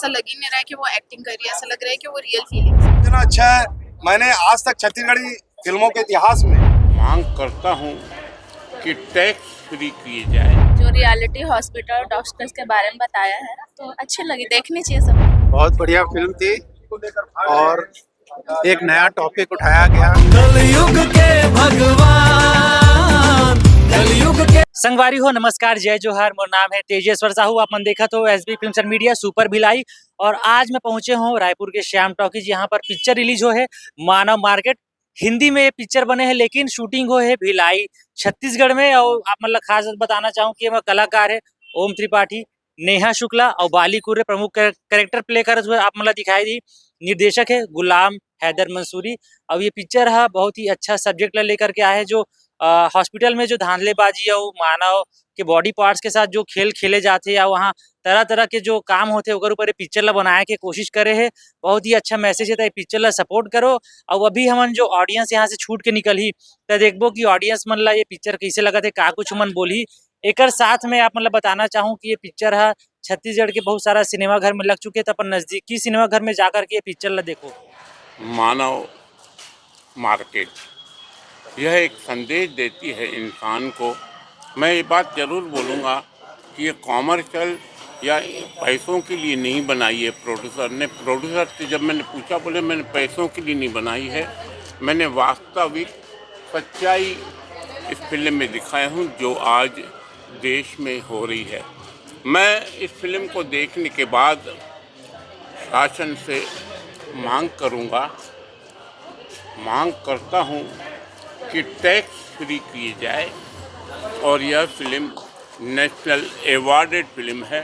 ऐसा लग ही नहीं रहा है कि वो एक्टिंग कर रही है, ऐसा लग रहा है कि वो रियल फीलिंग्स। इतना अच्छा है, मैंने आज तक छत्तीसगढ़ी फिल्मों के इतिहास में मांग करता हूँ कि टैक्स फ्री किए जाए। जो रियलिटी हॉस्पिटल डॉक्टर्स के बारे में बताया है तो अच्छी लगी, देखनी चाहिए सब। बहुत बढ़िया फिल्म थी और एक नया टॉपिक उठाया गया। कलयुग के भगवान, कलयुग के संगवारी हो, नमस्कार, जय जोहार। मोर नाम है तेजेश्वर साहू। आप मन देखा तो SB films and media super Bhilai. और आज मैं पहुंचे हूँ रायपुर के श्याम टॉकीज, यहाँ पर पिक्चर रिलीज हो है मानव मार्केट। हिंदी में ये पिक्चर बने हैं लेकिन शूटिंग हो है भिलाई छत्तीसगढ़ में। और आप मतलब खास बताना चाहूँ कि मैं कलाकार है ओम त्रिपाठी, नेहा शुक्ला और बाली कुर्रे प्रमुख कैरेक्टर प्ले कर हुए आप मतलब दिखाई दी। निर्देशक है गुलाम हैदर मंसूरी। अब ये पिक्चर है बहुत ही अच्छा सब्जेक्ट लेकर के आया है, जो हॉस्पिटल में जो धांधलेबाजी या मानव के बॉडी पार्ट्स के साथ जो खेल खेले जाते हैं या वहाँ तरह तरह के जो काम होते हैं ऊपर पिक्चर ला बनाए के कोशिश करे है। बहुत ही अच्छा मैसेज है, तो पिक्चर ला सपोर्ट करो। और अभी हमन जो ऑडियंस यहाँ से छूट के निकल ही तो देखबो कि ऑडियंस मन ला ये पिक्चर कैसे लगा थे, का कुछ मन बोली। एक साथ में आप मतलब बताना चाहूँ कि ये पिक्चर है छत्तीसगढ़ के बहुत सारा सिनेमा घर में लग चुके थे, अपन नजदीकी सिनेमा घर में जाकर के ये पिक्चर ला देखो। मानव मार्केट यह एक संदेश देती है इंसान को। मैं ये बात ज़रूर बोलूँगा कि ये कॉमर्शियल या पैसों के लिए नहीं बनाई है प्रोड्यूसर ने। प्रोड्यूसर से जब मैंने पूछा, बोले मैंने पैसों के लिए नहीं बनाई है, मैंने वास्तविक सच्चाई इस फिल्म में दिखाया हूँ जो आज देश में हो रही है। मैं इस फिल्म को देखने के बाद शासन से मांग करता हूँ कि टैक्स फ्री किए जाए। और यह फिल्म नेशनल अवार्डेड फिल्म है।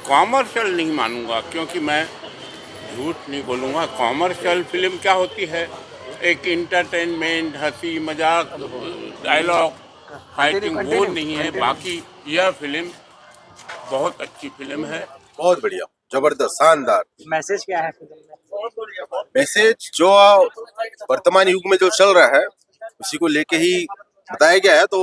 कॉमर्शियल नहीं मानूंगा, क्योंकि मैं झूठ नहीं बोलूँगा। कॉमर्शियल फिल्म क्या होती है? एक इंटरटेनमेंट, हंसी मजाक, डायलॉग, फाइटिंग, वो नहीं है। बाकी यह फिल्म बहुत अच्छी फिल्म है, बहुत बढ़िया, जबरदस्त, शानदार। मैसेज क्या है फिल्म में? मैसेज जो वर्तमान युग में जो चल रहा है उसी को लेके ही बताया गया है। तो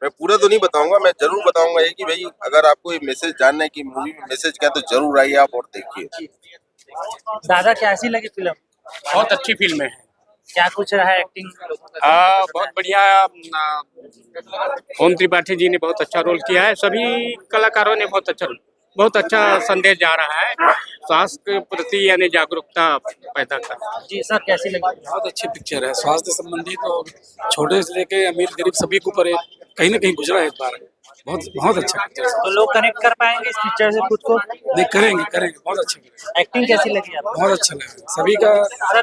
मैं पूरा तो नहीं बताऊंगा, मैं जरूर बताऊंगा ये कि भाई अगर आपको ये मैसेज जानना है कि मूवी में मैसेज क्या है तो जरूर आइए आप और देखिए। दादा कैसी लगी फिल्म? बहुत अच्छी फिल्म है। क्या कुछ रहा एक्टिंग? बहुत बढ़िया। ओम त्रिपाठी जी ने बहुत अच्छा रोल किया है। सभी कलाकारों ने बहुत अच्छा संदेश जा रहा है, स्वास्थ्य के प्रति यानी जागरूकता पैदा कर। जी सर, कैसी लगी? बहुत अच्छी पिक्चर है, स्वास्थ्य संबंधित और छोटे से लेके अमीर गरीब सभी के ऊपर कहीं ना कहीं गुजरा है इस बार। बहुत अच्छा पिक्चर है। तो लोग कनेक्ट कर पाएंगे इस पिक्चर से खुद को? करेंगे बहुत अच्छी। एक्टिंग कैसी लगी आपको? बहुत अच्छा लगा,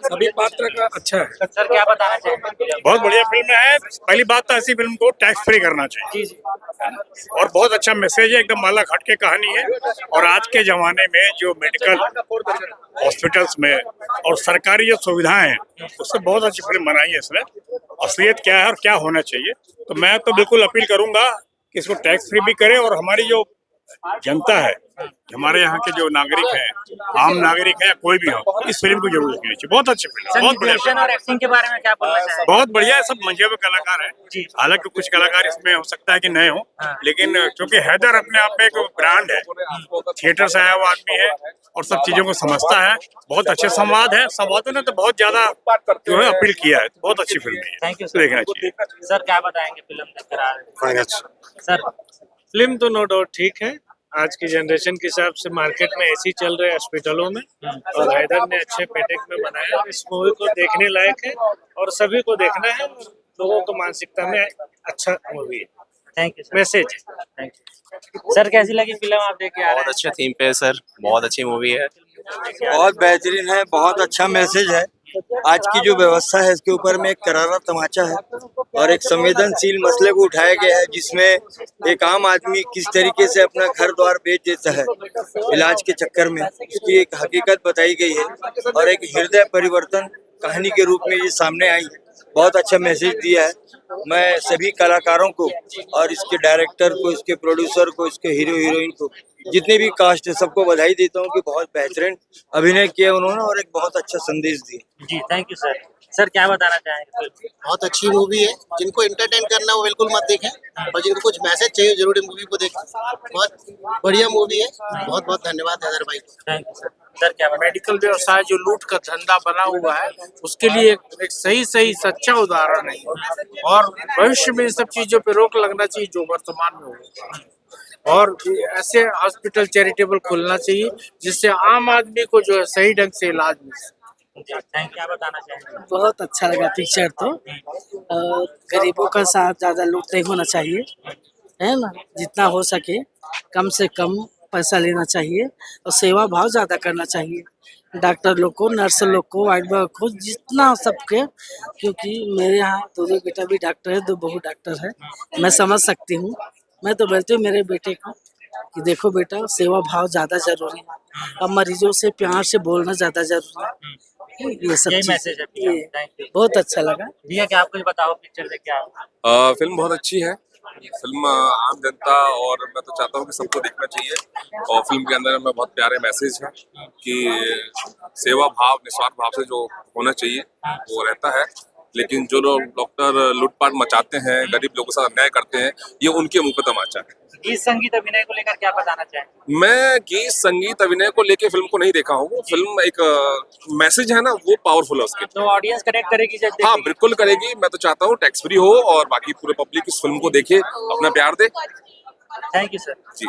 सभी पात्र का अच्छा है। सर क्या बताना चाहेंगे? बहुत बढ़िया फिल्म है। पहली बात तो ऐसी फिल्म को टैक्स फ्री करना चाहिए। जी। और बहुत अच्छा मैसेज है, एकदम माला खट के कहानी है। और आज के जमाने में जो मेडिकल हॉस्पिटल्स में और सरकारी जो सुविधाएं हैं उससे बहुत अच्छी फिल्म बनाई है इसने। असलियत क्या है और क्या होना चाहिए, तो मैं तो बिल्कुल अपील करूंगा कि इसको टैक्स फ्री भी करें। और हमारी जो जनता है, हमारे यहाँ के जो नागरिक हैं, आम नागरिक है या कोई भी हो, इस फिल्म को जरूर देखनी चाहिए। बहुत अच्छी फिल्म, बहुत बढ़िया। और एक्टिंग के बारे में क्या बोलना चाहेंगे? बहुत बढ़िया है, सब मंजे हुए कलाकार हैं। हालांकि कुछ कलाकार इसमें हो सकता है कि नए हो, लेकिन क्योंकि हैदर अपने आप में एक ब्रांड है, थिएटर से आया हुआ आदमी है और सब चीजों को समझता है। बहुत अच्छे संवाद है, संवादों ने तो बहुत ज्यादा जो है अपील किया है। बहुत अच्छी फिल्म है, थैंक यू देखना चाहिए। सर क्या बताएंगे फिल्म देखकर आ रहे हैं? सर फिल्म तो नो डाउट ठीक है। आज की जनरेशन के हिसाब से मार्केट में ऐसी चल रहे हॉस्पिटलों में, और हैदर ने अच्छे पैकेज में बनाया। इस मूवी को देखने लायक है और सभी को देखना है। लोगों को मानसिकता में अच्छा मूवी है। Thank you message. Thank you sir. कैसी लगी फिल्म आप देख के आ रहे हैं? बहुत अच्छा थीम पे है सर, बहुत अच्छी मूवी है। बहुत बेहतरीन है, बहुत अच्छा मैसेज है। आज की जो व्यवस्था है इसके ऊपर में एक करारा तमाचा है और एक संवेदनशील मसले को उठाया गया है, जिसमें एक आम आदमी किस तरीके से अपना घर द्वार बेच देता है इलाज के चक्कर में, उसकी एक हकीकत बताई गई है और एक हृदय परिवर्तन कहानी के रूप में ये सामने आई है। बहुत अच्छा मैसेज दिया है। मैं सभी कलाकारों को और इसके डायरेक्टर को, इसके प्रोड्यूसर को, इसके हीरो हीरोइन को, जितने भी कास्ट है सबको बधाई देता हूँ कि बहुत बेहतरीन अभिनय किया उन्होंने और एक बहुत अच्छा संदेश दिया। जी थैंक यू सर। सर क्या बताना चाहेंगे? बहुत अच्छी मूवी है, जिनको एंटरटेन करना है वो बिल्कुल मत देखें, और जिनको कुछ मैसेज चाहिए जरूर मूवी को देखें। बहुत बढ़िया मूवी है। बहुत बहुत धन्यवाद हैदर भाई। Thank you sir. सर क्या बताएं? मेडिकल व्यवसाय जो लूट का धंधा बना हुआ है उसके लिए एक सही सच्चा उदाहरण है और भविष्य में इन सब चीजों पे रोक लगना चाहिए जो वर्तमान में हो रहा है। और ऐसे हॉस्पिटल चैरिटेबल खोलना चाहिए जिससे आम आदमी को जो है सही ढंग से इलाज मिल सके। क्या बताना चाहेंगे? बहुत अच्छा लगा पिक्चर तो गरीबों का साथ ज्यादा लूट नहीं होना चाहिए, है ना। जितना हो सके कम से कम पैसा लेना चाहिए और सेवा भाव ज्यादा करना चाहिए डॉक्टर लोग को, नर्स लोग को, वार्ड बॉय को, जितना सबके। क्योंकि मेरे यहाँ दो बेटा भी डॉक्टर है, 2 बहू डॉक्टर है। मैं समझ सकती हूँ। मैं तो बोलती हूँ मेरे बेटे को कि देखो बेटा, सेवा भाव ज्यादा जरूरी है और मरीजों से प्यार से बोलना ज्यादा जरूरी है। ये सब मैसेज है। ये बहुत अच्छा लगा। भैया क्या आप कुछ बताओ पिक्चर देख के आप? फिल्म बहुत अच्छी है। फिल्म आम जनता और मैं तो चाहता हूँ कि सबको देखना चाहिए। और फिल्म के अंदर में बहुत प्यारे मैसेज है कि सेवा भाव, निस्वार्थ भाव से जो होना चाहिए वो रहता है। लेकिन जो लोग डॉक्टर लूटपाट मचाते हैं, गरीब लोगों के साथ अन्याय करते हैं, ये उनके मुंह पे तमाचा है। गीत संगीत अभिनय को लेकर क्या बताना चाहेंगे? मैं गीत संगीत अभिनय को लेके फिल्म को नहीं देखा हूँ। फिल्म एक मैसेज है ना, वो पावरफुल है उसके। तो ऑडियंस कनेक्ट करेगी जब देखेगी? हाँ बिल्कुल करेगी। मैं तो चाहता हूँ टैक्स फ्री हो और बाकी पूरे पब्लिक इस फिल्म को देखे, अपना प्यार दे। थैंक यू सर जी।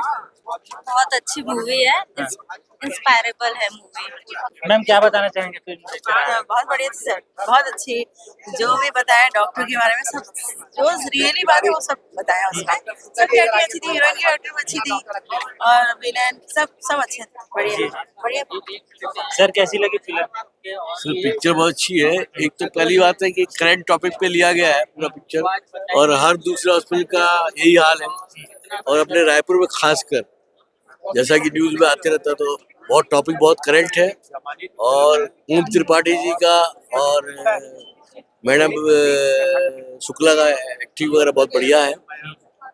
बहुत अच्छी मूवी है, इंस्पायरेबल है मूवी। मैम क्या बताना चाहेंगे फिल्म देख कर? बहुत बढ़िया थी सर, बहुत अच्छी। जो भी बताया डॉक्टर के बारे में, सब जो रियली बात है वो सब बताया उसमें। सबकी एक्टिंग अच्छी थी, हीरोइन की एक्टिंग अच्छी थी और विलेन सब अच्छे थे। बढ़िया बढ़िया। सर कैसी लगी फिल्म? सर पिक्चर बहुत अच्छी है। एक तो पहली बात है कि करंट टॉपिक पे लिया गया है पूरा पिक्चर और हर दूसरे हॉस्पिटल का यही हाल है। और अपने रायपुर में खासकर जैसा कि न्यूज में आते रहता, तो बहुत टॉपिक बहुत करंट है। और ओम त्रिपाठी जी का और मैडम शुक्ला का एक्टिंग वगैरह बहुत बढ़िया है।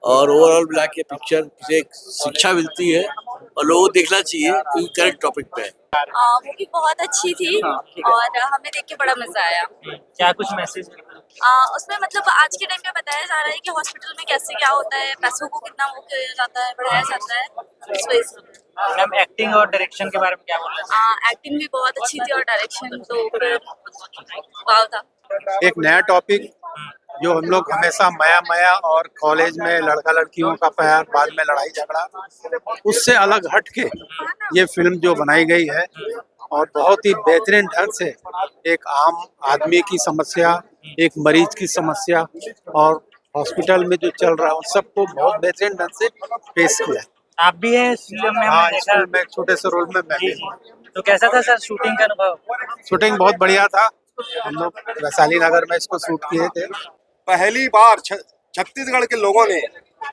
और ओवरऑल मिला के पिक्चर से एक शिक्षा मिलती है और लोगों को देखना चाहिए क्योंकि करंट टॉपिक पे है। मूवी बहुत अच्छी थी और हमें देख के बड़ा मजा आया। क्या कुछ मैसेज? उसमें मतलब आज के टाइम पे बताया जा रहा है कि हॉस्पिटल में कैसे क्या होता है, पैसों को कितना वो किया जाता है, बढ़ाया जाता है। उस वजह से मैम एक्टिंग और डायरेक्शन के बारे में क्या बोलना? एक्टिंग भी बहुत अच्छी थी और डायरेक्शन तो फिर वाव था। एक नया टॉपिक जो हम लोग हमेशा माया और कॉलेज में लड़का लड़कियों का प्यार, बाद में लड़ाई झगड़ा, उससे अलग हट के ये फिल्म जो बनाई गई है और बहुत ही बेहतरीन ढंग से एक आम आदमी की समस्या, एक मरीज की समस्या और हॉस्पिटल में जो चल रहा है उन सबको बहुत बेहतरीन ढंग से पेश किया। आप भी हैं इस फिल्म में? हाँ, इस फिल्म में एक छोटे से रोल में मैं भी हूँ। तो कैसा था सर शूटिंग का अनुभव? शूटिंग बहुत बढ़िया था। हम लोग वैशाली नगर में इसको शूट किए थे। पहली बार छत्तीसगढ़ के लोगों ने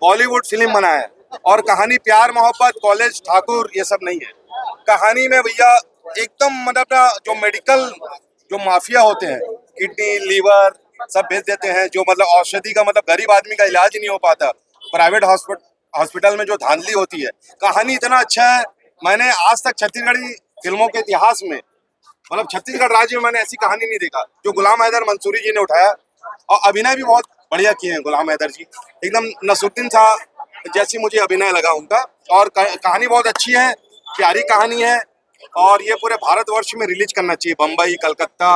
बॉलीवुड फिल्म बनाया और कहानी प्यार मोहब्बत कॉलेज ठाकुर ये सब नहीं है। कहानी में भैया एकदम मतलब जो मेडिकल जो माफिया होते हैं, किडनी लीवर सब बेच देते हैं, जो मतलब औषधि का मतलब गरीब आदमी का इलाज नहीं हो पाता, प्राइवेट हॉस्पिटल में जो धांधली होती है। कहानी इतना अच्छा है, मैंने आज तक छत्तीसगढ़ी फिल्मों के इतिहास में मतलब छत्तीसगढ़ राज्य में मैंने ऐसी कहानी नहीं देखा जो गुलाम हैदर मंसूरी जी ने उठाया। और अभिनय भी बहुत बढ़िया किए हैं गुलाम हैदर जी, एकदम नसरुद्दीन शाह जैसी मुझे अभिनय लगा उनका। और कहानी बहुत अच्छी है, प्यारी कहानी है और ये पूरे भारतवर्ष में रिलीज करना चाहिए। बम्बई, कलकत्ता,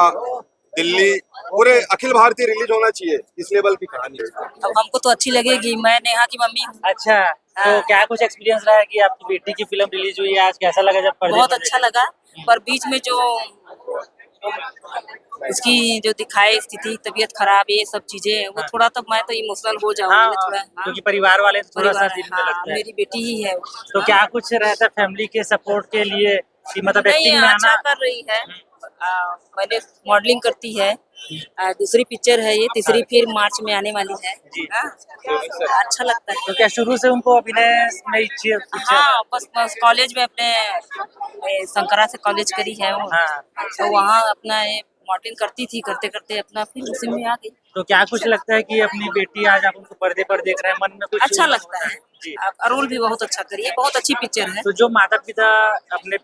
दिल्ली, पूरे अखिल भारतीय रिलीज होना चाहिए इस लेवल की कहानी है। अब हमको तो अच्छी लगेगी, मैं नेहा की मम्मी हूँ। अच्छा, तो क्या कुछ एक्सपीरियंस रहा है कि आपकी बेटी की फिल्म रिलीज हुई है आज, कैसा लगा जब पर्दे बहुत पर अच्छा लगा, पर बीच में जो इसकी जो दिखाए स्थिति, तबीयत खराब, ये सब चीजें वो थोड़ा, तब मैं तो इमोशनल हो जाऊंगी थोड़ा। क्योंकि परिवार वाले थोड़ा सा दिल में हाँ, लगता है। मेरी बेटी ही है। तो क्या कुछ रहता है फैमिली के सपोर्ट के लिए कि मतलब एक्टिंग में अच्छा आना? कर रही है, पहले मॉडलिंग करती है, दूसरी पिक्चर है ये, तीसरी फिर मार्च में आने वाली है। अच्छा लगता है। तो क्या शुरू से उनको अभिनय में इच्छा? हाँ, बस कॉलेज में अपने शंकरा से कॉलेज करी है वो। तो वहाँ अपना मॉडलिंग करती थी, करते करते अपना फिर उसी में आ गई। तो क्या कुछ लगता है कि अपनी बेटी आज आप उनको पर्दे पर देख रहे हैं, मन में कुछ अच्छा लगता है जी। रोल भी बहुत अच्छा करिए, बहुत अच्छी पिक्चर है। तो जो माता पिता अपने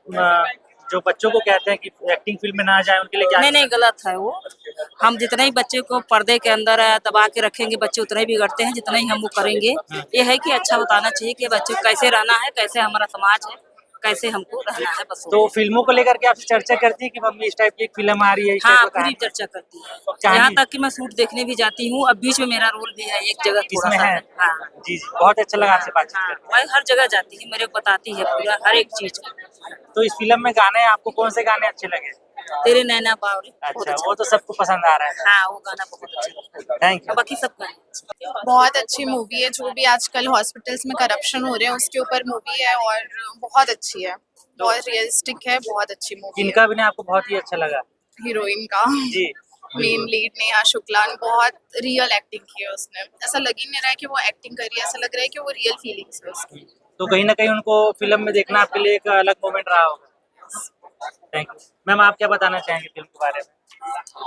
जो बच्चों को कहते हैं कि एक्टिंग फील्ड में ना जाए, उनके लिए क्या? नहीं, गलत है वो। हम जितना ही बच्चे को पर्दे के अंदर दबा के रखेंगे, बच्चे उतना ही बिगड़ते हैं, जितना ही हम वो करेंगे। ये है कि अच्छा बताना चाहिए कि बच्चे को कैसे रहना है, कैसे हमारा समाज है, कैसे हमको रहना है बस। तो फिल्मों को लेकर के आपसे चर्चा करती है कि मम्मी इस टाइप की एक फिल्म आ रही है, इस टाइप हाँ, का पूरी कहानी? चर्चा करती है। कहानी? यहाँ तक कि मैं शूट देखने भी जाती हूँ। अब बीच में मेरा रोल भी है एक जगह थोड़ा इसमें सा। है? हाँ जी जी, बहुत अच्छा लगा आपसे बातचीत करके। मैं हर जगह जाती हूँ, मेरे को बताती है पूरा हर एक चीज। तो इस फिल्म में गाने आपको कौन से गाने अच्छे लगे? तेरे नैना बावरी बहुत अच्छा, वो तो सबको पसंद आ रहा है। हाँ, वो गाना बहुत अच्छा है। Thank you. बाकी सब गाने बहुत अच्छी मूवी है। जो भी आजकल हॉस्पिटल्स में करप्शन हो रहे हैं उसके ऊपर मूवी है और बहुत अच्छी है, बहुत रियलिस्टिक है, बहुत अच्छी मूवी है। किनका अभिनय आपको बहुत ही अच्छा लगा? हीरोइन का जी मेन लीड नेहा शुक्ला ने बहुत रियल एक्टिंग की है उसने। ऐसा लग ही नहीं रहा है कि वो एक्टिंग कर रही है, ऐसा लग रहा है कि वो रियल फीलिंग्स है उसकी। तो कहीं ना कहीं उनको फिल्म में देखना आपके लिए एक अलग मोमेंट रहा होगा। थैंक यू मैम, आप क्या बताना चाहेंगे फिल्म के बारे में?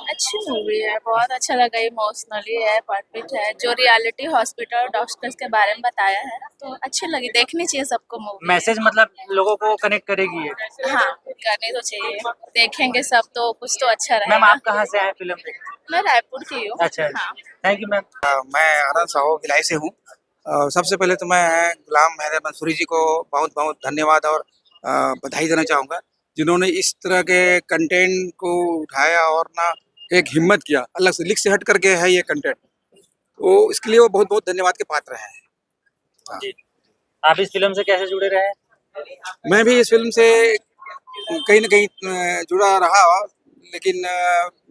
अच्छी मूवी है, बहुत अच्छा लगा। इमोशनली है, परफेक्ट है। जो रियलिटी हॉस्पिटल डॉक्टर्स के बारे में बताया है तो अच्छी लगी, देखनी चाहिए सबको मूवी। मैसेज मतलब लोगों को कनेक्ट करेगी ये? हाँ, करनी तो चाहिए, देखेंगे सब तो कुछ तो अच्छा रहेगा। मैम, आप कहाँ से आए फिल्म देखने? मैं रायपुर की हूँ। अच्छा, हाँ। Thank you ma'am. मैं आनंद साहू भिलाई से हूँ। सबसे पहले तो मैं गुलाम हैदर मंसूरी जी को बहुत बहुत धन्यवाद और बधाई देना चाहूँगा, जिन्होंने इस तरह के कंटेंट को उठाया और ना एक हिम्मत किया, अलग से लिख से हट करके है ये कंटेंट, तो इसके लिए वो बहुत बहुत धन्यवाद के पात्र हैं। जी, आप इस फिल्म से कैसे जुड़े रहे? मैं भी इस फिल्म से कहीं न कहीं जुड़ा रहा, लेकिन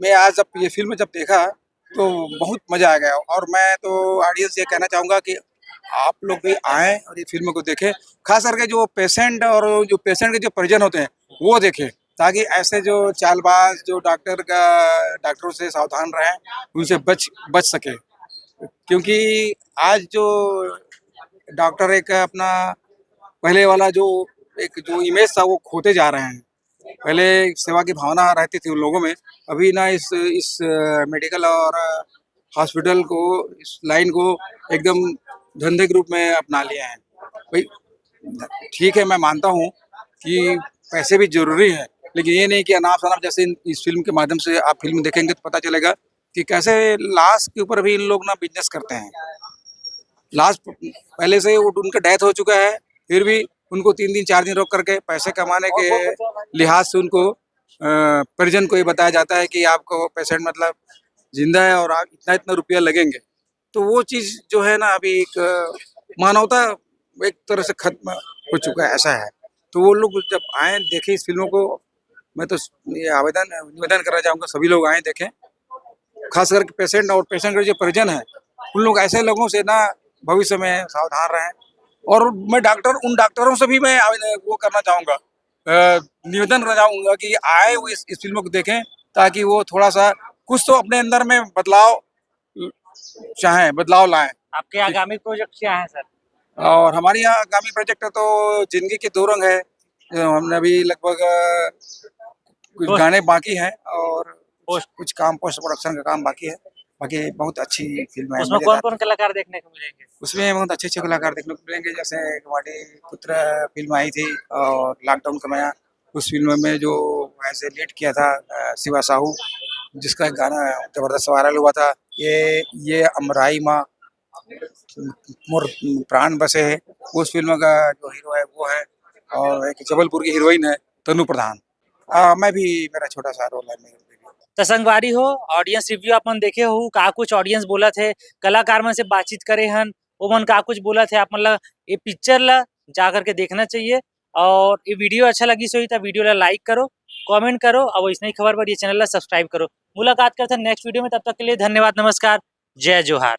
मैं आज जब ये फिल्म जब देखा तो बहुत मज़ा आ गया। और मैं तो ऑडियंस से कहना चाहूँगा कि आप लोग भी आएँ और ये फिल्म को देखें, खास करके जो पेशेंट और जो पेशेंट के जो परिजन होते हैं वो देखें, ताकि ऐसे जो चालबाज जो डॉक्टरों से सावधान रहें, उनसे बच सके। क्योंकि आज जो डॉक्टर एक अपना पहले वाला जो एक जो इमेज था वो खोते जा रहे हैं। पहले सेवा की भावना रहती थी उन लोगों में, अभी ना इस मेडिकल और हॉस्पिटल को, इस लाइन को एकदम धंधे के रूप में अपना लिया है। भाई ठीक है, मैं मानता हूँ कि पैसे भी जरूरी है, लेकिन ये नहीं कि अनाप शनाप जैसे इस फिल्म के माध्यम से आप फिल्म देखेंगे तो पता चलेगा कि कैसे लाश के ऊपर भी इन लोग ना बिजनेस करते हैं। लाश पहले से उनका डेथ हो चुका है, फिर भी उनको 3 दिन 4 दिन रोक करके पैसे कमाने के लिहाज से उनको परिजन को ये बताया जाता है कि आपको पेशेंट मतलब जिंदा है और आप इतना रुपया लगेंगे। तो वो चीज़ जो है ना अभी एक मानवता एक तरह से खत्म हो चुका है, ऐसा है। तो वो लोग जब आए देखें इस फिल्मों को, मैं तो ये निवेदन करना चाहूँगा सभी लोग आए देखें, खास करके पेशेंट और पेशेंट के जो परिजन हैं उन लोग ऐसे लोगों से ना भविष्य में सावधान रहें। और मैं उन डॉक्टरों से भी मैं वो करना चाहूँगा, निवेदन करना चाहूँगा कि आए वो इस फिल्मों को देखें, ताकि वो थोड़ा सा कुछ तो अपने अंदर में बदलाव लाएं। आपके आगामी प्रोजेक्ट क्या है सर? और हमारी यहाँ आगामी प्रोजेक्ट तो जिंदगी के 2 रंग है। हमने अभी लगभग कुछ गाने बाकी हैं और कुछ काम पोस्ट प्रोडक्शन का काम बाकी है। बाकी बहुत अच्छी फिल्म है। उसमें कौन-कौन कलाकार देखने को मिलेंगे? उसमें बहुत अच्छे कलाकार देखने को मिलेंगे, जैसे हमारी पुत्र फिल्म आई थी और लॉकडाउन का मैं उस फिल्म में जो ऐसे लीड किया था शिवा साहू, जिसका गाना जबरदस्त वायरल हुआ था, ये अमराई माँ मोर प्राण बसे है, उस फिल्म का जो हीरो है वो है। और एक जबलपुर की हीरोइन है तनु प्रधान। मैं भी, मेरा छोटा सा रोल है। तो संगवारी हो, ऑडियंस रिव्यू अपन देखे हो, का कुछ ऑडियंस बोला थे, कलाकार मन से बातचीत करे हन, वो मन का कुछ बोला थे। आप मतलब ये पिक्चर ला जा करके देखना चाहिए। और ये वीडियो अच्छा लगी सो तो वीडियो ला लाइक करो, कमेंट करो और इसने खबर पर ये चैनल ला सब्सक्राइब करो। मुलाकात करते हैं नेक्स्ट वीडियो में, तब तक के लिए धन्यवाद, नमस्कार, जय जोहार।